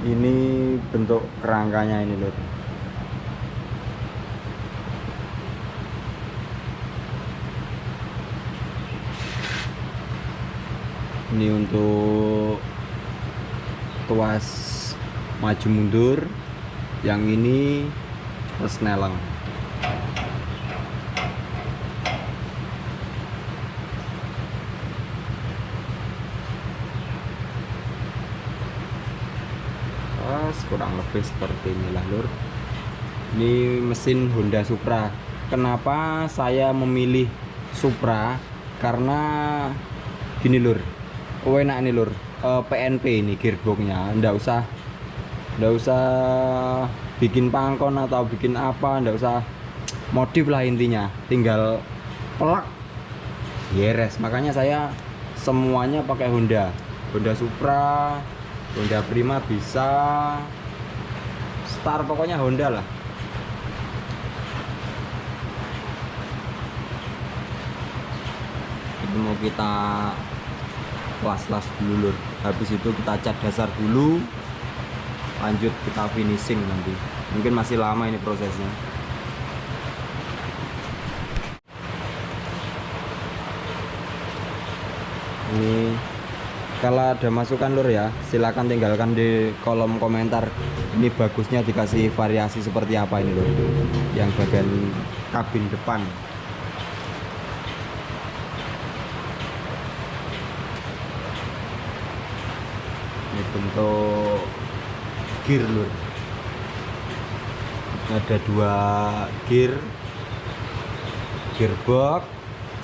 Ini bentuk kerangkanya ini lur. Ini untuk tuas maju mundur, yang ini resneleng. Kurang lebih seperti inilah lur. Ini mesin Honda Supra. Kenapa saya memilih Supra? Karena gini lur, enak nih lur. PNP ini gearboxnya, ndak usah bikin pangkon atau bikin apa, ndak usah modif lah, intinya tinggal pelak beres. Makanya saya semuanya pakai Honda Supra, Honda Prima bisa, Star, pokoknya Honda lah. Ini mau kita las-las dulu lur. Habis itu kita cat dasar dulu, lanjut kita finishing nanti. Mungkin masih lama ini prosesnya. Ini kalau ada masukan lur ya, silahkan tinggalkan di kolom komentar. Ini bagusnya dikasih variasi seperti apa ini lur, yang bagian kabin depan. Ini bentuk gear lur. Ada 2 gearbox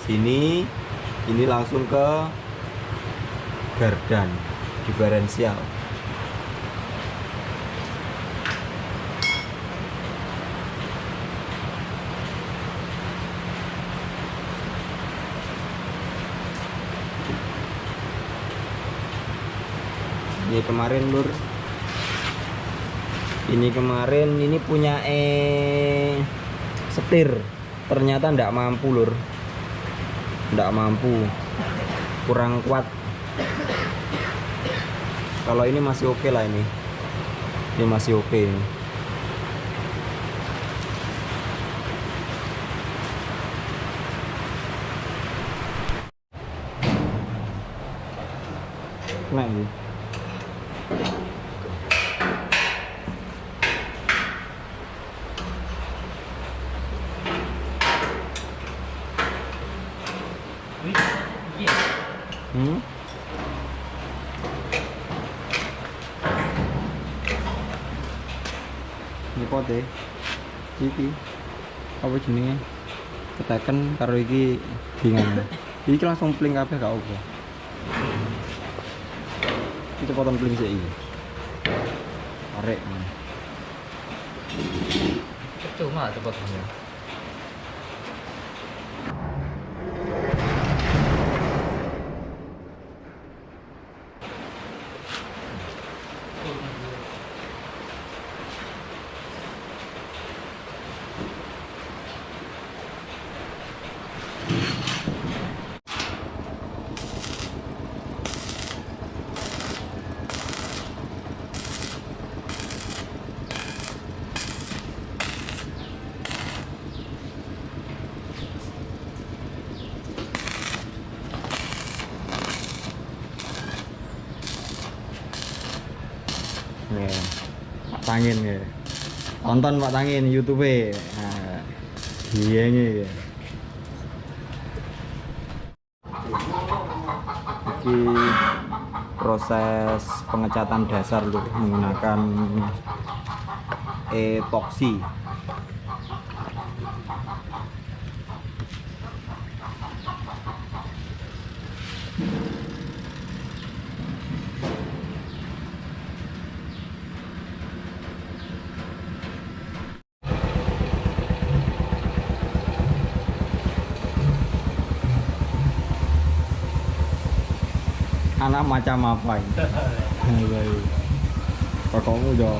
sini, ini langsung ke gardan diferensial. Ini kemarin lur, ini punya setir, ternyata ndak mampu lur, kurang kuat. Kalau ini masih oke lah, ini masih oke ini. Nah ini ini pote iki apa jenenge, keteken karo iki bingung. Iki langsung pling kabeh gak apa. Kita potong pling sik iki. Arek. Cuma itu potongnya. Ya, Pak Tangin ya. Tonton Pak Tangin YouTube. Nah, iya nih. Ini proses pengecatan dasar lur menggunakan epoksi. Anak macam apa ini? Pokoknya udah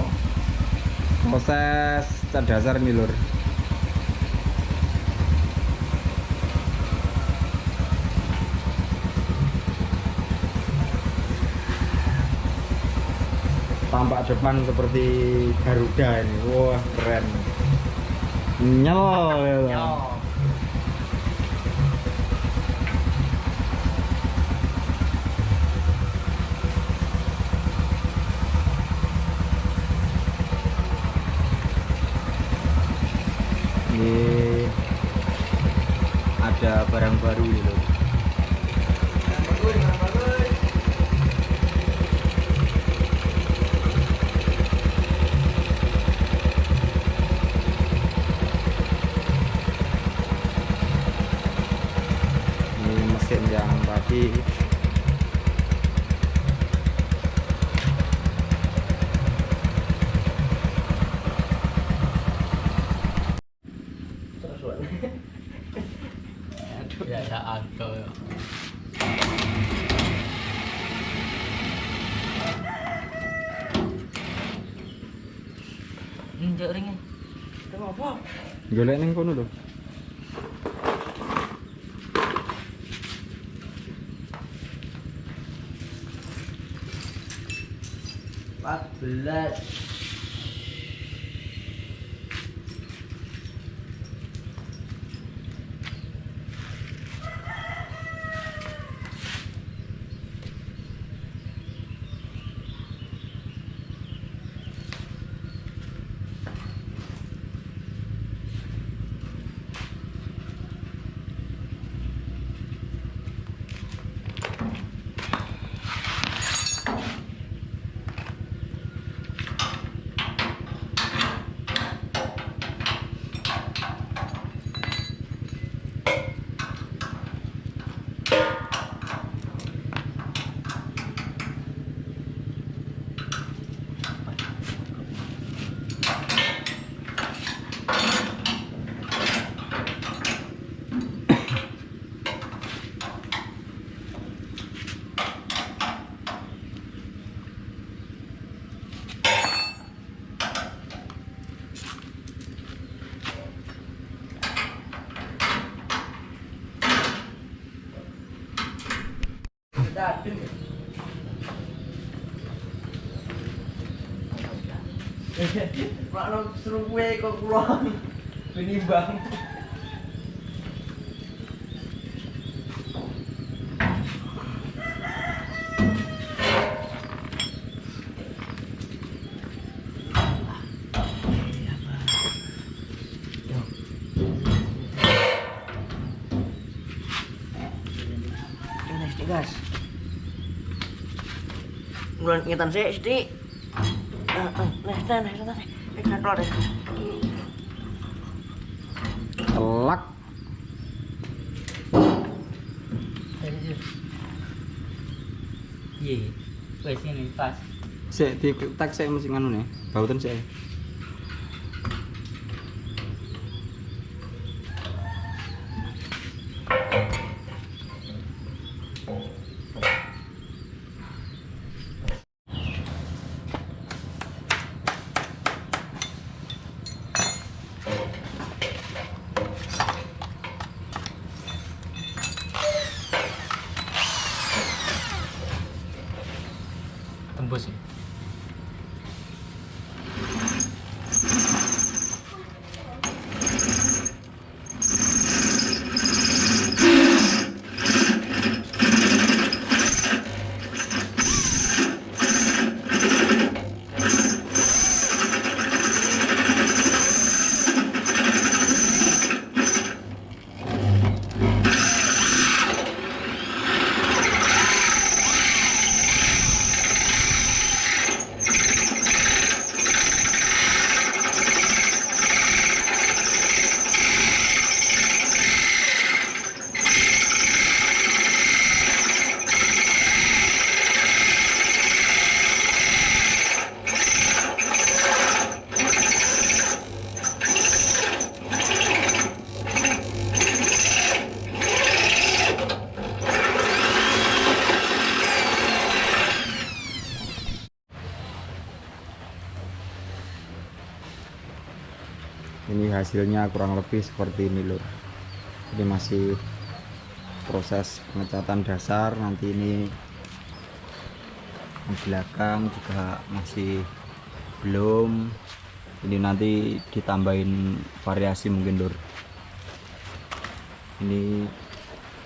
proses cat dasar nih lur. tampak depan seperti Garuda ini. Wah, keren. Nyel ya. Ini ada barang baru ini loh. Ini mesin yang tadi Ya ada agak ya. Injak ringnya. Apa? golek ning kono lho. Belas. Makno seru kue kok kulon. Benimbang. Gas. Bulan ingetan saya sedih. Telak. Iya, wes ini pas. Sik di tak sik mesti nganu nih. Bauten sik. Tembus ya. Ini hasilnya kurang lebih seperti ini lur. Ini masih proses pengecatan dasar. Nanti ini Yang belakang juga masih belum. Ini nanti ditambahin variasi mungkin lur. Ini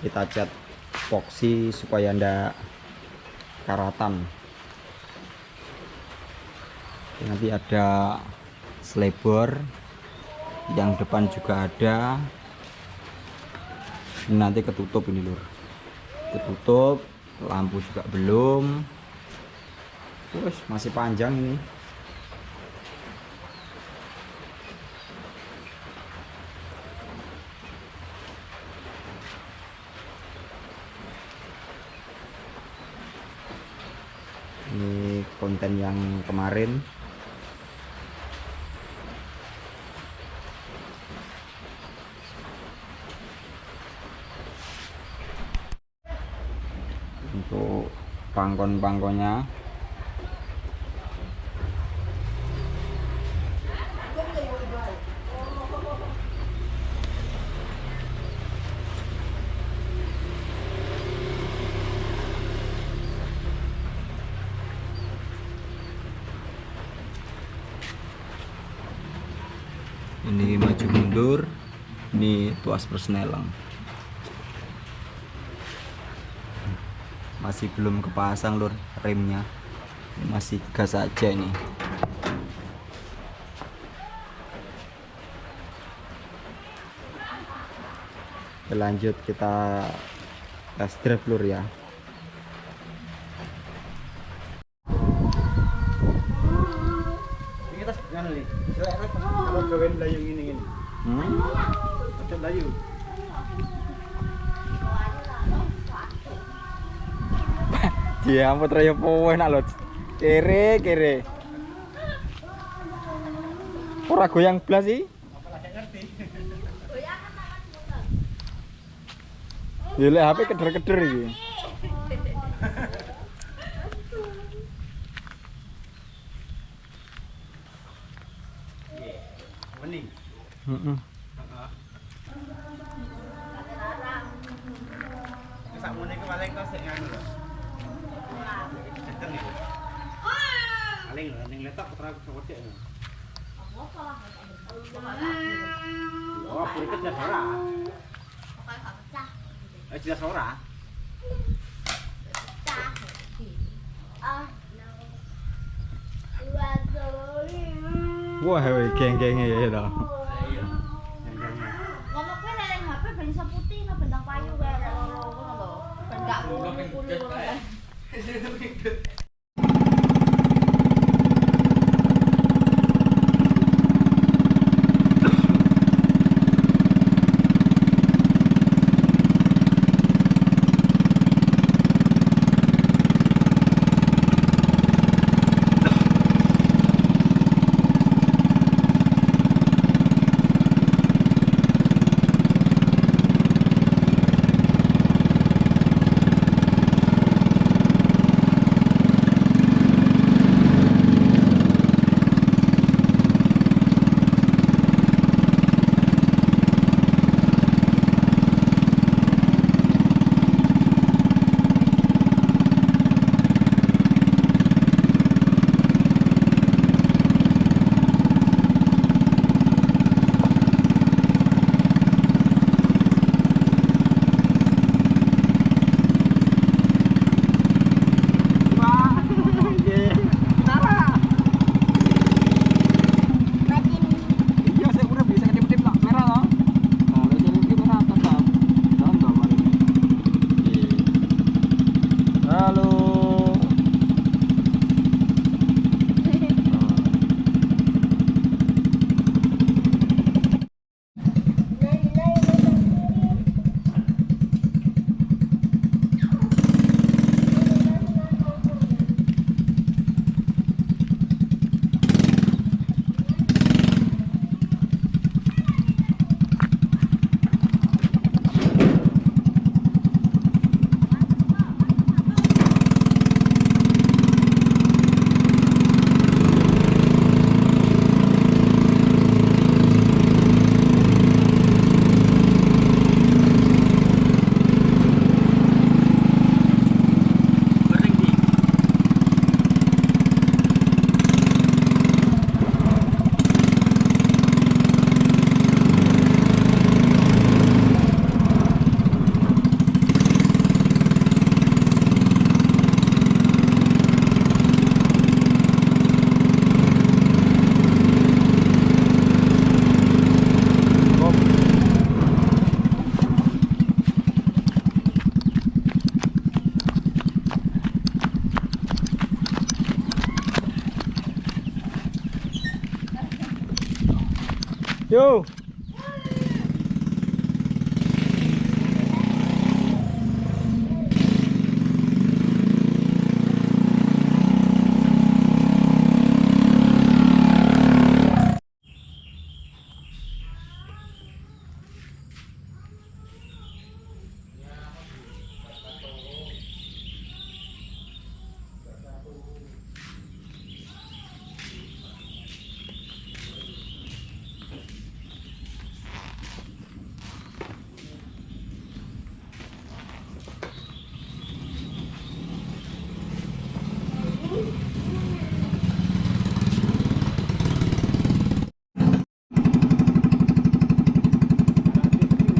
kita cat epoxy supaya ndak karatan. Nanti ada slebor, yang depan juga ada. Ini nanti ketutup ini lur, ketutup, lampu juga belum. Terus masih panjang ini. Ini konten yang kemarin. Untuk pangkon-pangkonnya ini maju mundur, ini tuas persnelang. Masih belum kepasang lur remnya, masih gas aja ini. Lanjut kita test drive lur ya. Ini kita nganu nih. Kalau gawain layu ini. Macam layu. Dia ampun raya powe nak lho. Kere. Ora goyang blas sih. Gile HP keder-keder iki. Bening. Heeh. Sakmene ku paling kok sik nganu lho. Ceteng iki. Paling lho ning letok putra kocek. Oh, beriket jelas ora. Jelas ora. Wah, geng-genge ya to. Ngomong kuwi nek HP ben iso putih no bentang payu kae loro ngono lho. Ben gak kuning-kuning ngono kae. Yo.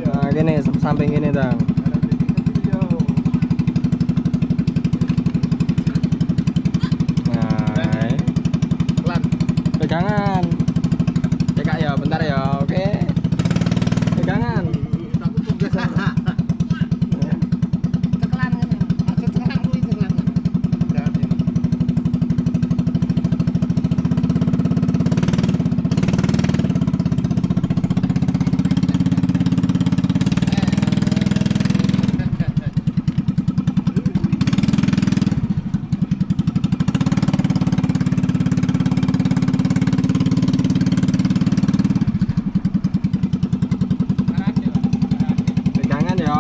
Nah, gini samping gini dong. Nah, pegangan. Cekak ya, bentar ya, oke. Pegangan. Cekelan kan. Pegangan ya.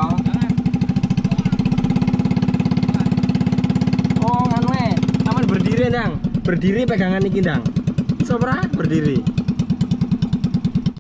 Oh, nganu aman berdiri, Dang. Berdiri pegangan iki, Dang. Iso ora? Berdiri.